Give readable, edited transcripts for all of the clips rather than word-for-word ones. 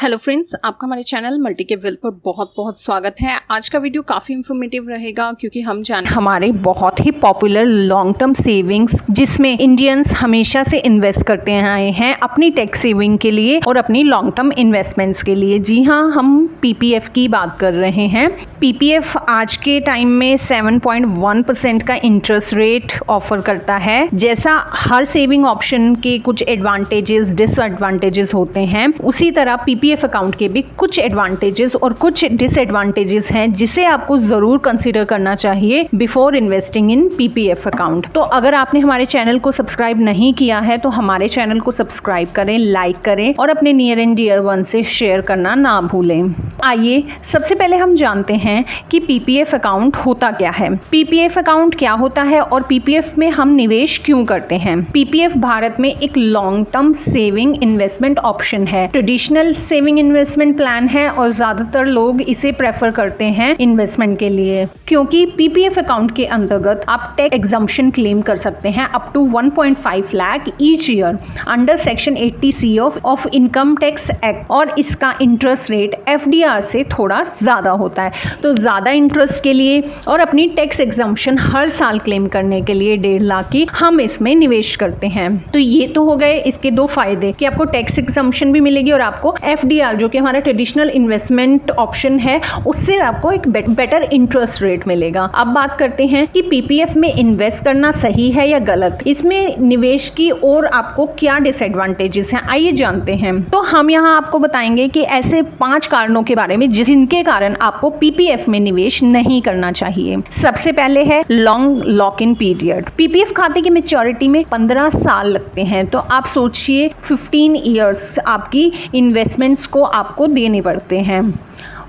Hello friends, आपका हमारे channel multi के वेल्थ पर बहुत बहुत स्वागत है। आज का वीडियो काफ़ी इन्फॉर्मेटिव रहेगा क्योंकि हम जान हमारे बहुत ही पॉपुलर लॉन्ग टर्म सेविंग्स जिसमें इंडियंस हमेशा से इन्वेस्ट करते आए हैं अपनी टैक्स सेविंग के लिए और अपनी लॉन्ग टर्म इन्वेस्टमेंट्स के लिए। जी हाँ, हम पीपीएफ की बात कर रहे हैं। पीपीएफ आज के टाइम में 7.1% का इंटरेस्ट रेट ऑफर करता है। जैसा हर सेविंग ऑप्शन के कुछ एडवांटेजेस डिसएडवांटेजेस होते हैं, उसी तरह पीपीएफ अकाउंट के भी कुछ एडवांटेजेस और कुछ डिसएडवांटेजेस हैं जिसे आपको जरूर कंसीडर करना चाहिए before investing in PPF account. तो अगर आपने हमारे चैनल को सब्सक्राइब नहीं किया है तो हमारे चैनल को सब्सक्राइब करें, लाइक करें और अपने नियर एंड डियर वन से शेयर करना ना भूलें। आइए सबसे पहले हम जानते हैं कि पीपीएफ अकाउंट होता क्या है। पीपीएफ अकाउंट क्या होता है और पीपीएफ में हम निवेश क्यों करते हैं। पीपीएफ भारत में एक long term saving investment option है, ट्रेडिशनल सेविंग इन्वेस्टमेंट प्लान है और ज्यादातर लोग इसे प्रेफर करते हैं इन्वेस्टमेंट के लिए, क्योंकि पीपीएफ अकाउंट के अंतर्गत आप टैक्स एग्जम्पशन क्लेम कर सकते हैं up to 1.5 lakh each year under section 80C of income tax act, और इसका इंटरेस्ट रेट एफडीआर से थोड़ा ज्यादा होता है। तो ज्यादा इंटरेस्ट के लिए और अपनी टैक्स एग्जम्पशन हर साल क्लेम करने के लिए 1.5 लाख की हम इसमें निवेश करते हैं। तो ये तो हो गए इसके दो फायदे कि आपको टैक्स एग्जम्पशन भी मिलेगी और आपको एफडीआर जो कि हमारा ट्रेडिशनल इन्वेस्टमेंट ऑप्शन है उससे आपको एक बेटर इंटरेस्ट रेट मिलेगा। अब बात करते हैं कि पीपीएफ में इन्वेस्ट करना सही है या गलत, इसमें निवेश की और आपको क्या डिसएडवांटेजेस हैं, आइए जानते हैं। तो हम यहाँ आपको बताएंगे कि ऐसे 5 कारणों के बारे में जिनके कारण आपको पीपीएफ में निवेश नहीं करना चाहिए। सबसे पहले है long lock in period. PPF खाते की मैच्योरिटी में 15 साल लगते हैं, तो आप सोचिए 15 ईयर्स आपकी इन्वेस्टमेंट्स को आपको देने पड़ते हैं।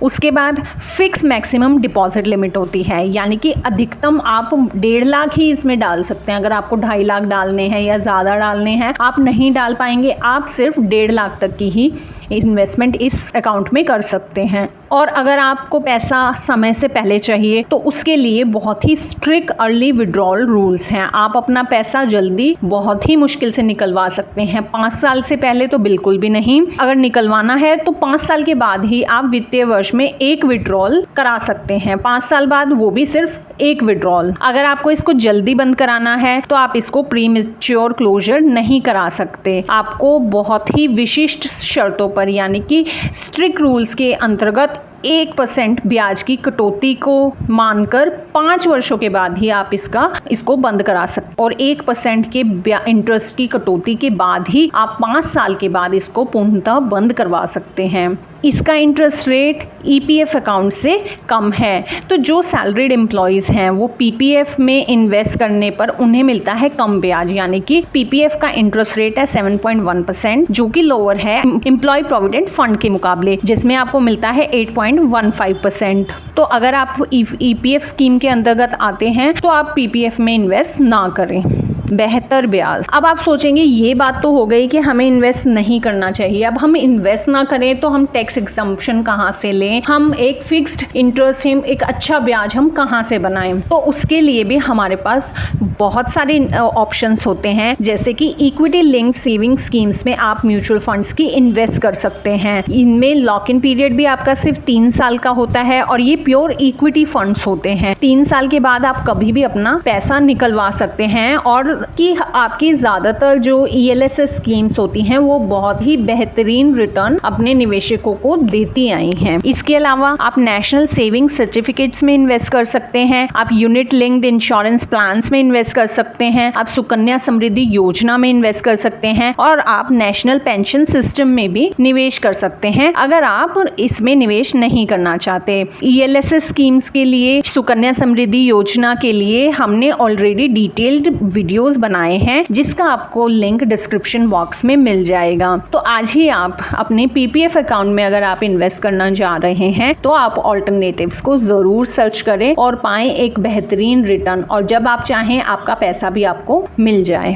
उसके बाद फिक्स मैक्सिमम डिपॉजिट लिमिट होती है, यानी कि अधिकतम आप 1.5 लाख ही इसमें डाल सकते हैं। अगर आपको 2.5 लाख डालने हैं या ज़्यादा डालने हैं आप नहीं डाल पाएंगे, आप सिर्फ 1.5 लाख तक की ही इन्वेस्टमेंट इस अकाउंट में कर सकते हैं। और अगर आपको पैसा समय से पहले चाहिए तो उसके लिए बहुत ही स्ट्रिक्ट अर्ली विड्रॉल रूल्स हैं। आप अपना पैसा जल्दी बहुत ही मुश्किल से निकलवा सकते हैं, 5 साल से पहले तो बिल्कुल भी नहीं। अगर निकलवाना है तो 5 साल के बाद ही आप वित्तीय वर्ष में 1 विड्रॉल करा सकते हैं, 5 साल बाद वो भी सिर्फ 1 विड्रॉल। अगर आपको इसको जल्दी बंद कराना है तो आप इसको प्रीमेच्योर क्लोजर नहीं करा सकते। आपको बहुत ही विशिष्ट शर्तों पर यानी कि स्ट्रिक्ट रूल्स के अंतर्गत 1% ब्याज की कटौती को मानकर 5 वर्षों के बाद ही आप इसको बंद करा सकते, और 1% के इंटरेस्ट की कटौती के बाद ही आप 5 साल के बाद इसको पूर्णतः बंद करवा सकते हैं। इसका इंटरेस्ट रेट ईपीएफ अकाउंट से कम है, तो जो सैलरीड एम्प्लॉयज़ हैं वो पीपीएफ में इन्वेस्ट करने पर उन्हें मिलता है कम ब्याज, यानी कि पीपीएफ का इंटरेस्ट रेट है 7.1% जो कि लोअर है एम्प्लॉय प्रोविडेंट फंड के मुकाबले, जिसमें आपको मिलता है 8.15%। तो अगर आप ईपीएफ स्कीम के अंतर्गत आते हैं तो आप पीपीएफ में इन्वेस्ट ना करें। बेहतर ब्याज। अब आप सोचेंगे ये बात तो हो गई कि हमें इन्वेस्ट नहीं करना चाहिए, अब हम इन्वेस्ट ना करें तो हम टैक्स एग्जम्पशन कहाँ से लें, हम एक फिक्स्ड इंटरेस्ट एक अच्छा ब्याज हम कहाँ से बनाएं। तो उसके लिए भी हमारे पास बहुत सारे ऑप्शंस होते हैं, जैसे कि इक्विटी लिंक्ड सेविंग स्कीम्स में आप म्यूचुअल फंड्स की इन्वेस्ट कर सकते हैं। इनमें लॉक इन पीरियड भी आपका सिर्फ 3 साल का होता है और ये प्योर इक्विटी फंड्स होते हैं। 3 साल के बाद आप कभी भी अपना पैसा निकलवा सकते हैं, और कि आपकी ज़्यादातर जो ईएलएसएस स्कीम्स होती हैं वो बहुत ही बेहतरीन रिटर्न अपने निवेशकों को देती आई हैं। इसके अलावा आप नेशनल सेविंग सर्टिफिकेट्स में इन्वेस्ट कर सकते हैं, आप यूनिट लिंक्ड इंश्योरेंस प्लान्स में इन्वेस्ट कर सकते हैं, आप सुकन्या समृद्धि योजना में इन्वेस्ट कर सकते हैं, और आप नेशनल पेंशन सिस्टम में भी निवेश कर सकते हैं अगर आप इसमें निवेश नहीं करना चाहते। ईएलएसएस स्कीम्स के लिए, सुकन्या समृद्धि योजना के लिए हमने ऑलरेडी डिटेल्ड वीडियो बनाए हैं जिसका आपको लिंक डिस्क्रिप्शन बॉक्स में मिल जाएगा। तो आज ही आप अपने पीपीएफ अकाउंट में अगर आप इन्वेस्ट करना जा रहे हैं तो आप ऑल्टरनेटिव्स को जरूर सर्च करें और पाएं एक बेहतरीन रिटर्न, और जब आप चाहें आपका पैसा भी आपको मिल जाए।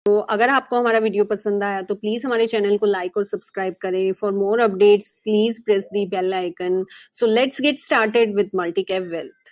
तो अगर आपको हमारा वीडियो पसंद आया तो प्लीज हमारे चैनल को लाइक और सब्सक्राइब करें। For more updates please press the bell icon. So let's get started with multi cap wealth.